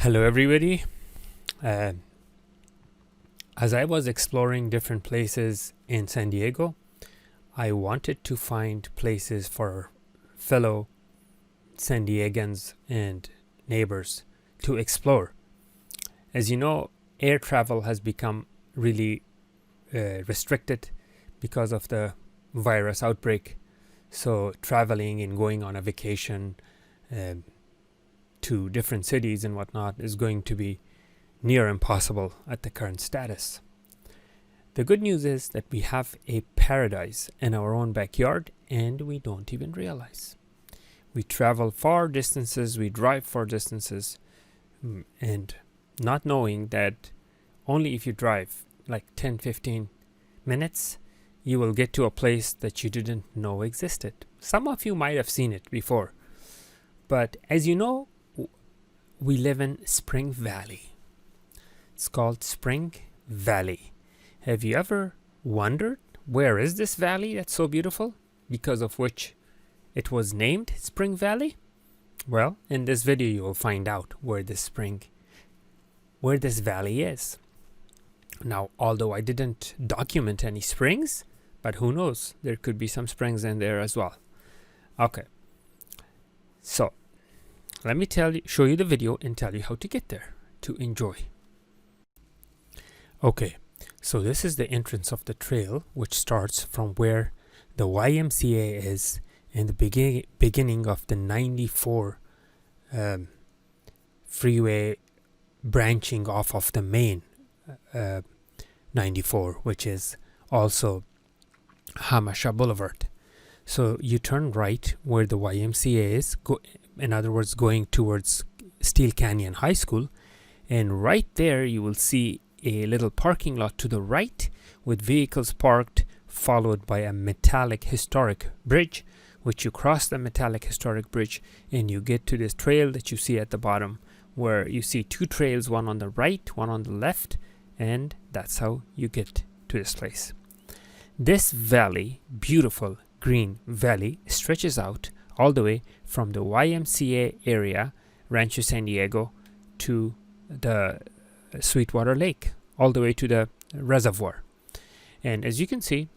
Hello everybody. Uh, as I was exploring different places in San Diego, I wanted to find places for fellow San Diegans and neighbors to explore. As you know, air travel has become really restricted because of the virus outbreak. So traveling and going on a vacation to different cities and whatnot is going to be near impossible at the current status. The good news is that we have a paradise in our own backyard and we don't even realize. We travel far distances, we drive far distances, and not knowing that only if you drive like 10-15 minutes, you will get to a place that you didn't know existed. Some of you might have seen it before, but as you know, we live in Spring Valley. It's called Spring Valley. Have you ever wondered where is this valley that's so beautiful, because of which it was named Spring Valley? Well, in this video you will find out where this valley is. Now, although I didn't document any springs, but who knows, there could be some springs in there as well. Okay, so let me show you the video and tell you how to get there to enjoy. Okay, so this is the entrance of the trail, which starts from where the YMCA is in the beginning of the 94 freeway branching off of the main 94, which is also Hamasha Boulevard. So you turn right where the YMCA is, in other words, going towards Steel Canyon High School, and right there you will see a little parking lot to the right with vehicles parked, followed by a metallic historic bridge, which you cross the metallic historic bridge and you get to this trail that you see at the bottom, where you see two trails, one on the right, one on the left, and that's how you get to this place. This valley, beautiful green valley, stretches out all the way from the YMCA area, Rancho San Diego, to the Sweetwater Lake, all the way to the reservoir. And as you can see,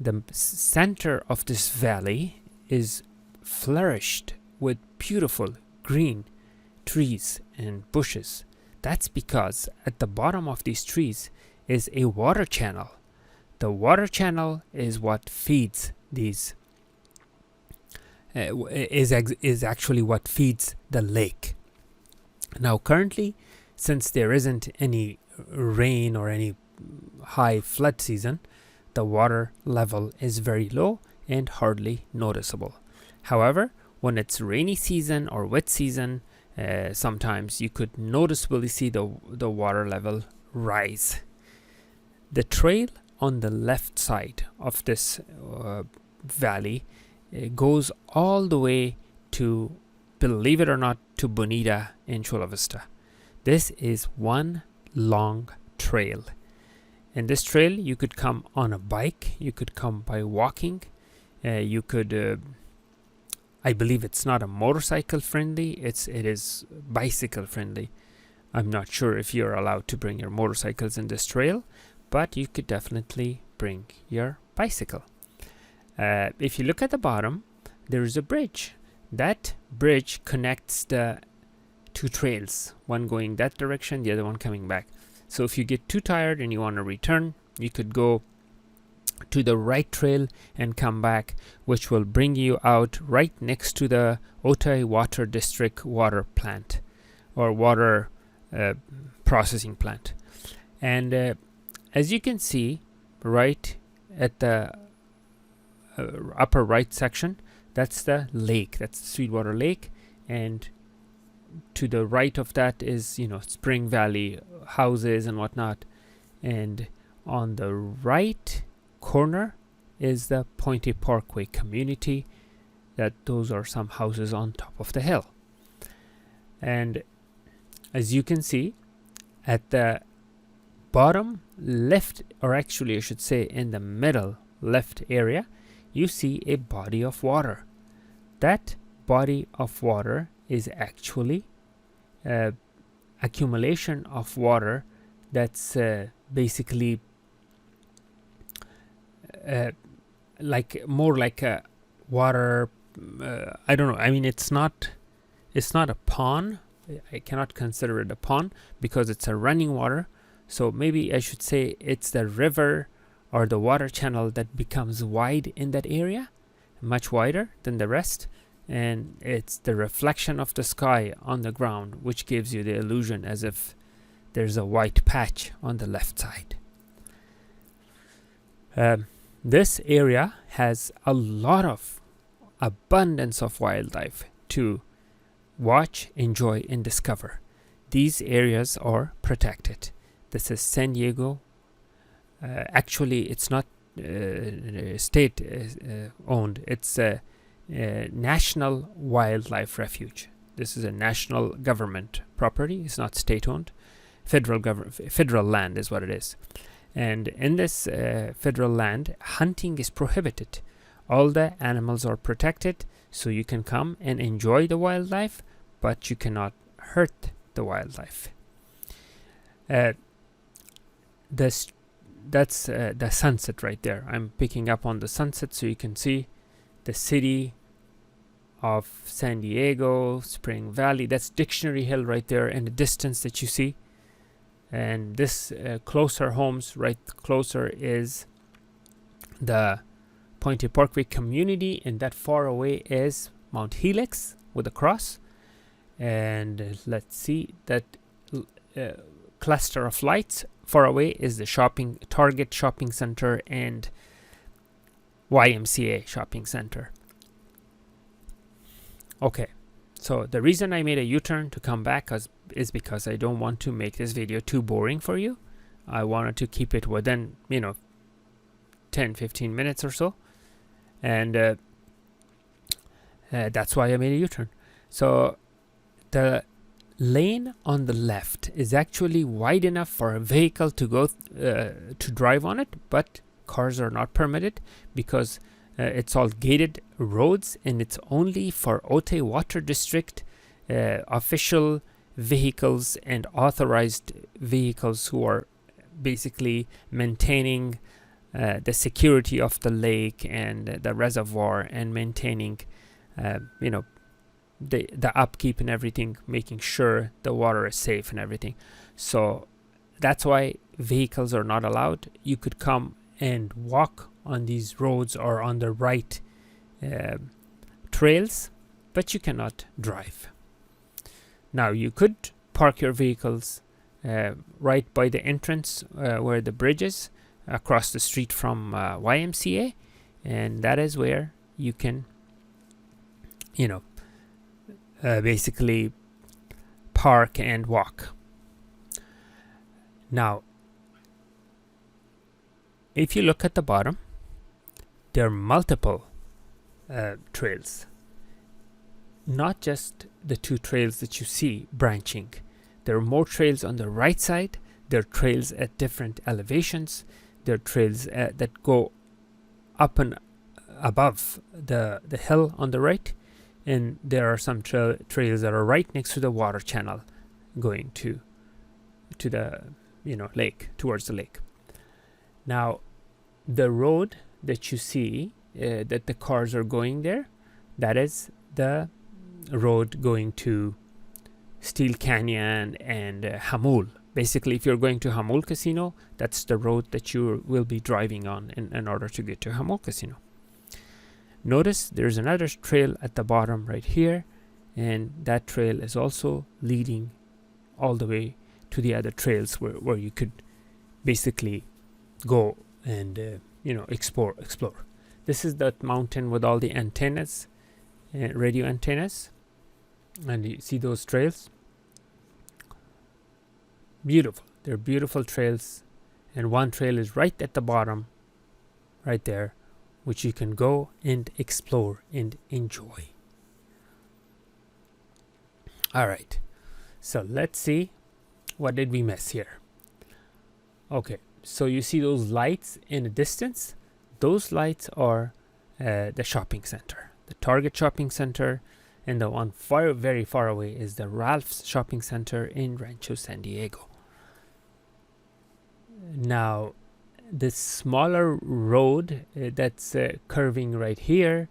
the center of this valley is flourished with beautiful green trees and bushes. That's because at the bottom of these trees is a water channel. The water channel is what feeds these is actually what feeds the lake. Now currently, since there isn't any rain or any high flood season, the water level is very low and hardly noticeable. However, when it's rainy season or wet season, sometimes you could noticeably see the water level rise. The trail on the left side of this valley goes all the way to, believe it or not, to Bonita in Chula Vista. This is one long trail. In this trail, you could come on a bike, you could come by walking, you could, I believe it's not a motorcycle friendly, it is bicycle friendly. I'm not sure if you're allowed to bring your motorcycles in this trail, but you could definitely bring your bicycle. If you look at the bottom, there is a bridge. That bridge connects the two trails, one going that direction, the other one coming back. So if you get too tired and you want to return, you could go to the right trail and come back, which will bring you out right next to the Otay Water District water plant or water processing plant. And as you can see, right at the upper right section, that's the lake, that's the Sweetwater Lake, and to the right of that is, Spring Valley houses and whatnot, and on the right corner is the Pointe Parkway community. Those are some houses on top of the hill. And as you can see, at the bottom left, or actually I should say in the middle left area, you see a body of water. That body of water is actually accumulation of water that's basically like more like a water. I don't know. I mean, it's not a pond. I cannot consider it a pond because it's a running water. So maybe I should say it's the river or the water channel that becomes wide in that area, much wider than the rest. And it's the reflection of the sky on the ground which gives you the illusion as if there's a white patch on the left side. This area has a lot of abundance of wildlife to watch, enjoy, and discover. These areas are protected. This is San Diego. Actually, it's not state owned. It's a National Wildlife Refuge. This is a national government property. It's not state owned. Federal land is what it is. And in this federal land, hunting is prohibited. All the animals are protected, so you can come and enjoy the wildlife, but you cannot hurt the wildlife. That's the sunset right there. I'm picking up on the sunset so you can see the city of San Diego, Spring Valley. That's Dictionary Hill right there in the distance that you see. And this closer homes, right closer, is the Pointe Parkway community, and that far away is Mount Helix with a cross. And let's see, that cluster of lights far away is the Target shopping center and YMCA shopping center. Okay, so the reason I made a U-turn to come back is because I don't want to make this video too boring for you. I wanted to keep it within 10-15 minutes or so, and that's why I made a U-turn. So the lane on the left is actually wide enough for a vehicle to go to drive on it, but cars are not permitted because it's all gated roads, and it's only for Otay Water District official vehicles and authorized vehicles who are basically maintaining the security of the lake and the reservoir, and maintaining the upkeep and everything, making sure the water is safe and everything. So that's why vehicles are not allowed. You could come and walk on these roads or on the right trails, but you cannot drive. Now you could park your vehicles right by the entrance where the bridge is, across the street from YMCA, and that is where you can basically park and walk. Now if you look at the bottom, there are multiple trails, not just the two trails that you see branching. There are more trails on the right side. There are trails at different elevations. There are trails that go up and above the hill on the right, and there are some trails that are right next to the water channel going to the lake, towards the lake. Now the road that you see that the cars are going there, that is the road going to Steel Canyon and Jamul. Basically, if you're going to Jamul Casino, that's the road that you will be driving on in order to get to Jamul Casino. Notice there's another trail at the bottom right here, and that trail is also leading all the way to the other trails where you could basically go and explore. This is that mountain with all the antennas, radio antennas, and you see those trails. Beautiful. They're beautiful trails, and one trail is right at the bottom right there, which you can go and explore and enjoy. All right, so let's see, what did we miss here? Okay, so you see those lights in the distance. Those lights are the shopping center, the Target shopping center, and the one very far away is the Ralph's Shopping Center in Rancho San Diego. Now, this smaller road that's curving right here,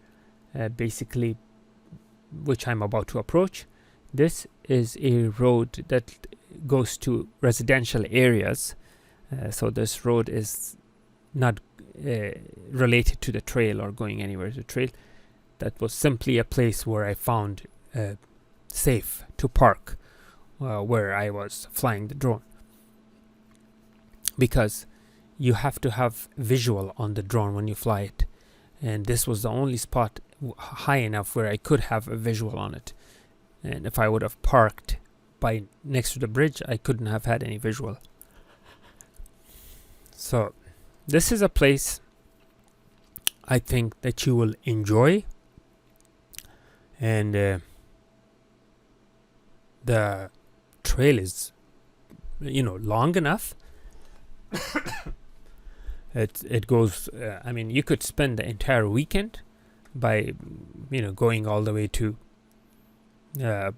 basically, which I'm about to approach, this is a road that goes to residential areas. So this road is not related to the trail or going anywhere to the trail. That was simply a place where I found safe to park where I was flying the drone, because you have to have visual on the drone when you fly it, and this was the only spot high enough where I could have a visual on it. And if I would have parked by next to the bridge, I couldn't have had any visual. So this is a place I think that you will enjoy, and the trail is, long enough. It goes, I mean, you could spend the entire weekend by, going all the way to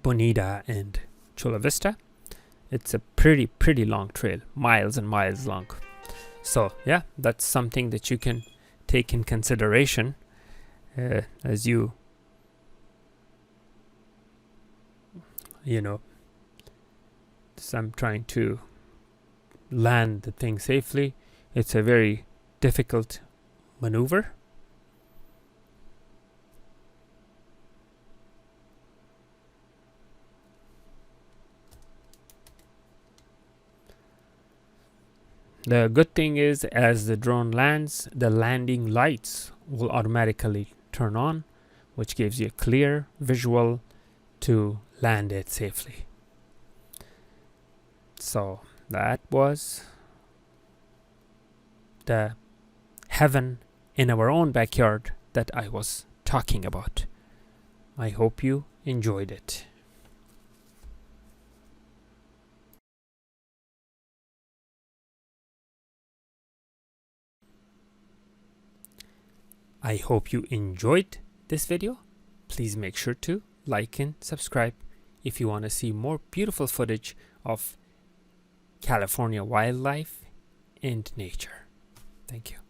Bonita and Chula Vista. It's a pretty long trail, miles and miles long. So yeah, that's something that you can take in consideration as you so I'm trying to land the thing safely. It's a very difficult maneuver. The good thing is, as the drone lands, the landing lights will automatically turn on, which gives you a clear visual to land it safely. So that was the heaven in our own backyard that I was talking about. I hope you enjoyed it. I hope you enjoyed this video. Please make sure to like and subscribe if you want to see more beautiful footage of California wildlife and nature. Thank you.